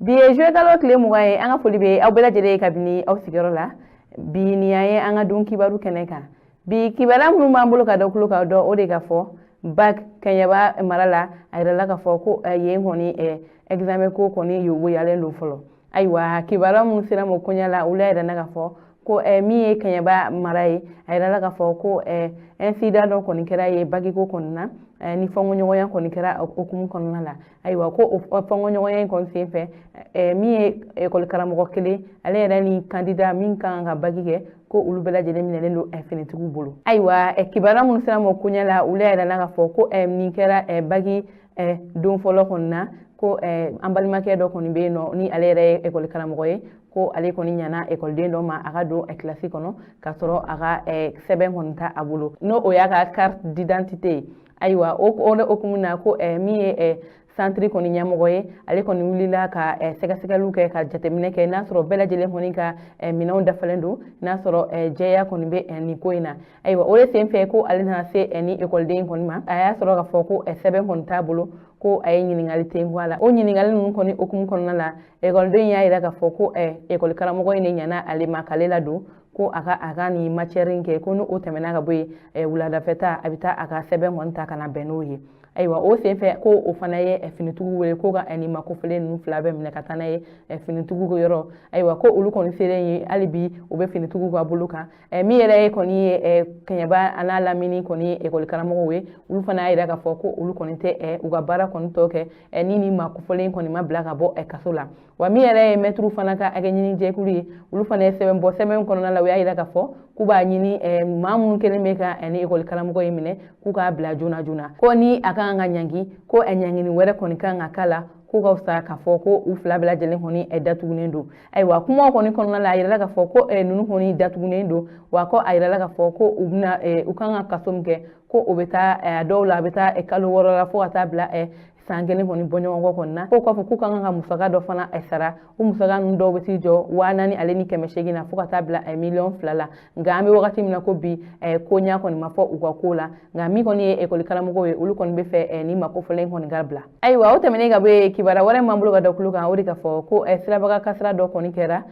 Bi ye jouer kalo tile mugan ye an ka foli bɛ aw bɛɛ lajɛlen kabini aw sigiyɔrɔ la bi ni an ye an ka don kibaru kɛnɛ kan bi kibaruya minnu b'an bolo ka da kulo kan dɔn o de ka fɔ bac Kaɲaba mara la a yirala ka fɔ ko yen kɔni examen ko kɔni yoboyalen don fɔlɔ ayiwa kibaruya minnu sera ma koɲa la olu yɛrɛ na ka fɔ ko min ye Kaɲaba mara ye a yirala ka fɔ ko incident dɔ kɔni kɛra ye bac ko kɔni na ni fɔnkɔɲɔgɔnya kɔni kɛra hukumu kɔnɔna la ayiwa ko o fɔnkɔɲɔgɔnya in kɔni senfɛ min ye école karamɔgɔ kelen ale yɛrɛ ni candidat min kan ka bac kɛ ko olu bɛɛ lajɛlen minɛlen don finitigiw bolo ayiwa kibaruya minnu sera ma koɲa la olu yɛrɛ na ka fɔ ko nin kɛra bac don fɔlɔ kɔni na ko an balimakɛ dɔ kɔni bɛ yen nɔ ni ale yɛrɛ ye école karamɔgɔ ye ko ale kɔni ɲana écoleden dɔ ma a ka don classe kɔnɔ ka sɔrɔ a ka sɛbɛn kɔni ta a bolo n'o o y'a ka carte d'identité ye ayiwa o hukumu na ko min ye centre kɔni ɲɛmɔgɔ ye ale kɔni wulila ka sɛgɛsɛgɛliw kɛ ka jateminɛ kɛ n'a sɔrɔ bɛɛ lajɛlen kɔni ka minɛnw dafalen don n'a sɔrɔ jɛya kɔni bɛ nin ko in na ayiwa o de senfɛ ko ale nana se ni écoleden kɔni ma a y'a sɔrɔ k'a fɔ ko sɛbɛn kɔni t'a bolo ko a ye ɲininkali ten bɔ a la o ɲininkali ninnu kɔni hukumu kɔnɔna la écoleden y'a yira k'a fɔ ko école karamɔgɔ in de ɲana ale ma k'ale ladon ko a ka nin matière in kɛ ko n'o tɛmɛna ka bɔ yen wuladafɛta a bɛ taa a ka sɛbɛn kɔni ta ka na bɛn n'o ye ayiwa o senfɛ ko o fana ye finitigiw wele ko ka nin makofɔlen ninnu fila bɛɛ minɛ ka taa n'a ye finitigiw ka yɔrɔ ayiwa ko olu kɔni selen ye hali bi u bɛ finitigiw ka bolo kan min yɛrɛ ye kɔni ye Kaɲaba a n'a lamini kɔni ye école karamɔgɔw ye olu fana y'a yira k'a fɔ ko olu kɔni tɛ u ka baara kɔni tɔ kɛ ni nin makofɔlen kɔni ma bila ka bɔ kaso la wa min yɛrɛ ye maître fana ka hakɛ ɲini jɛkulu ye olu fana ye sɛbɛn bɔ sɛbɛn kɔnɔna la u y'a yira k'a fɔ k'u b'a ɲini maa minnu kelen bɛ ka ni école karamɔgɔ in minɛ k'u k'a bila joona joona ko ni a kan ka ɲangi ko ɲangini wɛrɛ kɔni kan ka k'a la ko ka fisa k'a fɔ ko u fila bɛɛ lajɛlen kɔni datugunen don ayiwa kumaw kɔni kɔnɔna la a yirala k'a fɔ ko ninnu kɔni datugunen don wa ko a yirala k'a fɔ ko u bɛna u kan ka kaso min kɛ ko o bɛ taa a dɔw la a bɛ taa kalo 6 la fo ka taa bila san kelen kɔni bɔɲɔgɔnkɔ kɔni na ko k'a fɔ k'u kan ka musaka dɔ fana sara o musaka ninnu dɔw bɛ t'i jɔ 4000 ale ni 800 na fo ka taa bila $1,200,000 la nka an bɛ wagati min na ko bi koɲa kɔni ma fɔ u ka ko la nka min kɔni ye école karamɔgɔw ye olu kɔni bɛ fɛ ni makofɔlen kɔni ka bila ayiwa o tɛmɛnen ka bɔ yen kibaruya wɛrɛ m'an bolo ka da kulo kan o de ka fɔ ko sirabaga kasira dɔ kɔni kɛra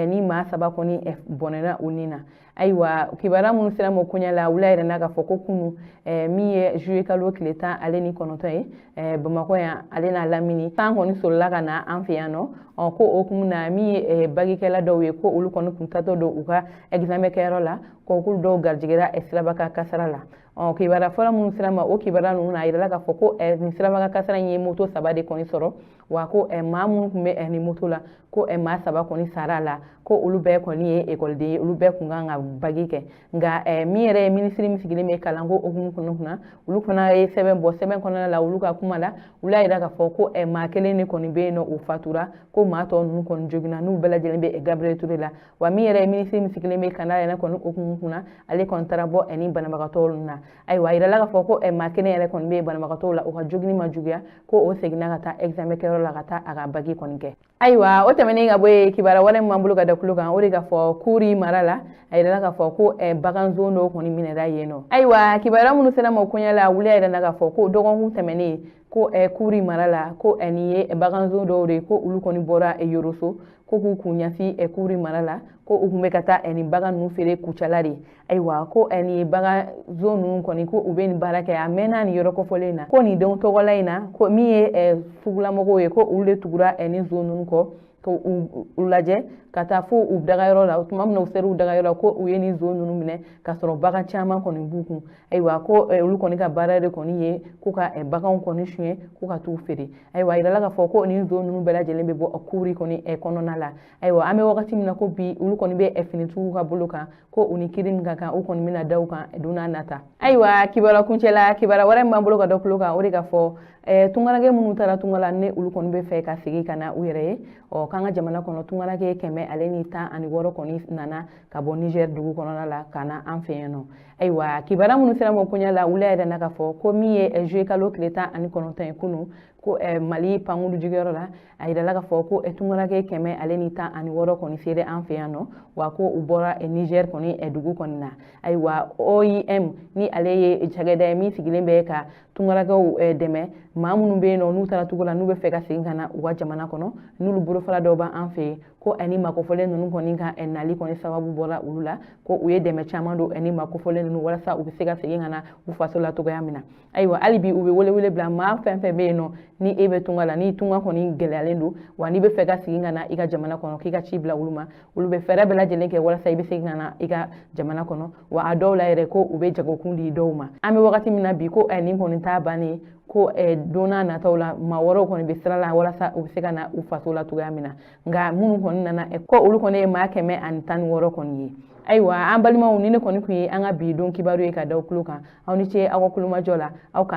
ni maa 3 kɔni bɔnɛna u ni na ayiwa kibaruya minnu sera ma koɲa la olu yɛrɛ n'a ka fɔ ko kunu min ye juillet kalo tile 10 ale ni 9 ye Bamakɔ yan ale n'a lamini san kɔni solila ka na an fɛ yan nɔ ko o hukumu na min ye bagikɛla dɔw ye ko olu kɔni kun tatɔ don u ka examen kɛyɔrɔ la k'olu dɔw garijɛgɛra sirabaga kasara la kibaruya fɔlɔ minnu sera ma o kibaruya ninnu na a yirala k'a fɔ ko nin sirabaga kasara in ye moto 3 de kɔni sɔrɔ wa ko maa minnu tun bɛ nin moto la ko maa 3 kɔni sara a la ko olu bɛɛ kɔni ye écoleden ye olu bɛɛ kun kan ka bac kɛ nka min yɛrɛ ye minisiri min sigilen bɛ kalanko hukumu kɔnɔna olu fana ye sɛbɛn bɔ sɛbɛn kɔnɔna la olu ka kuma la olu y'a yira k'a fɔ ko maa kelen de kɔni bɛ yen nɔ o fatura ko maa tɔ ninnu kɔni joginna n'u bɛɛ lajɛlen bɛ Gabriel Ture la wa min yɛrɛ ye minisiri min sigilen bɛ Kanda yɛrɛ kɔni hukumu kunna ale kɔni taara bɔ ni banabagatɔw ninnu na ayiwa a yirala k'a fɔ ko maa kelen yɛrɛ kɔni bɛ banabagatɔw la o ka jogini ma juguya ko o seginna ka taa examen kɛyɔrɔ la ka taa a ka bac kɔni kɛ ayiwa o tɛmɛnen ka bɔ yen kibaruya wɛrɛ min b'an bolo ka da kulo kan o de ka fɔ Kuri mara la a yirala k'a fɔ ko baganzon dɔw kɔni minɛra yen nɔ ayiwa kibaruya minnu sera ma koɲa la olu yɛrɛ k'a fɔ ko dɔgɔkun tɛmɛnen ko Kuri mara la ko nin ye baganzon dɔw de ko olu kɔni bɔra Yoroso ko k'u kun ɲɛsin Kuri mara la ko u tun bɛ ka taa nin bagan ninnu feere kucala de ayiwa ko nin ye baganzon ninnu kɔni ko u bɛ nin baara kɛ a mɛnna nin yɔrɔ kɔfɔlen na ko nin denw tɔgɔla in na ko min ye sugulamɔgɔw ye ko olu de tugura nin zon ninnu kɔ ko u lajɛ ka taa fo u dagayɔrɔ la tuma min na u sera u dagayɔrɔ la ko u ye nin zon ninnu minɛ ka sɔrɔ bagan caman kɔni b'u kun ayiwa ko olu kɔni ka baara de kɔni ye ko ka baganw kɔni suɲɛ ko ka t'u feere ayiwa a yirala k'a fɔ ko nin zon ninnu bɛɛ lajɛlen bɛ bɔ Kuri kɔni kɔnɔna la ayiwa an bɛ wagati min na ko bi olu kɔni bɛ finitigiw ka bolo kan ko u ni kiiri min ka kan u kɔni bɛna da u kan don n'a nata ayiwa kibaruya kuncɛla kibaruya wɛrɛ min b'an bolo ka da kulo kan o de ka fɔ tungaranke minnu taara tunga la ni olu kɔni bɛ fɛ ka segin ka na u yɛrɛ ye k'an ka jamana kɔnɔ tungaranke 116 kɔni nana ka bɔ Niger dugu kɔnɔna la ka na an fɛ yan nɔ ayiwa kibaruya minnu sera ma koɲa la olu yɛrɛ na ka fɔ ko min ye juillet kalo tile 19 ye kunu ko Mali pankuru jigiyɔrɔ la a yirala k'a fɔ ko tungaranke 116 kɔni sera an fɛ yan nɔ wa ko u bɔra Niger kɔni dugu kɔni na ayiwa OIM ni ale ye cakɛda ye min sigilen bɛ ka tungalakaw dɛmɛ maa minnu bɛ yen nɔ n'u taara tugu la n'u bɛ fɛ ka segin ka na u ka jamana kɔnɔ n'olu bolofara dɔw b'an fɛ yen ko ani makofɔlen ninnu kɔni ka nali kɔni sababu bɔra olu la ko u ye dɛmɛ caman don ani makofɔlen ninnu walasa u bɛ se ka segin ka na u faso la cogoya min na ayiwa hali bi u bɛ welewele bila maa fɛn fɛn bɛ yen nɔ ni e bɛ tunga la ni tunga kɔni gɛlɛyalen don wa n'i bɛ fɛ ka segin ka na i ka jamana kɔnɔ k'i ka ci bila olu ma olu bɛ fɛɛrɛ bɛɛ lajɛlen kɛ walasa i bɛ segin ka na i ka jamana kɔnɔ wa a dɔw la yɛrɛ ko u bɛ jagokun di dɔw ma an bɛ wagati min na bi ko nin kɔni t'a bannen ko don n'a nataw la maa wɛrɛw kɔni bɛ sira la walasa u bɛ se ka na u faso la cogoya min na nka minnu kɔni nana ko olu kɔni ye maa 116 kɔni ye ayiwa an balimaw ni ne kɔni tun ye an ka bi don kibaru ye ka da aw tulo kan aw ni ce aw ka kulomajɔ la aw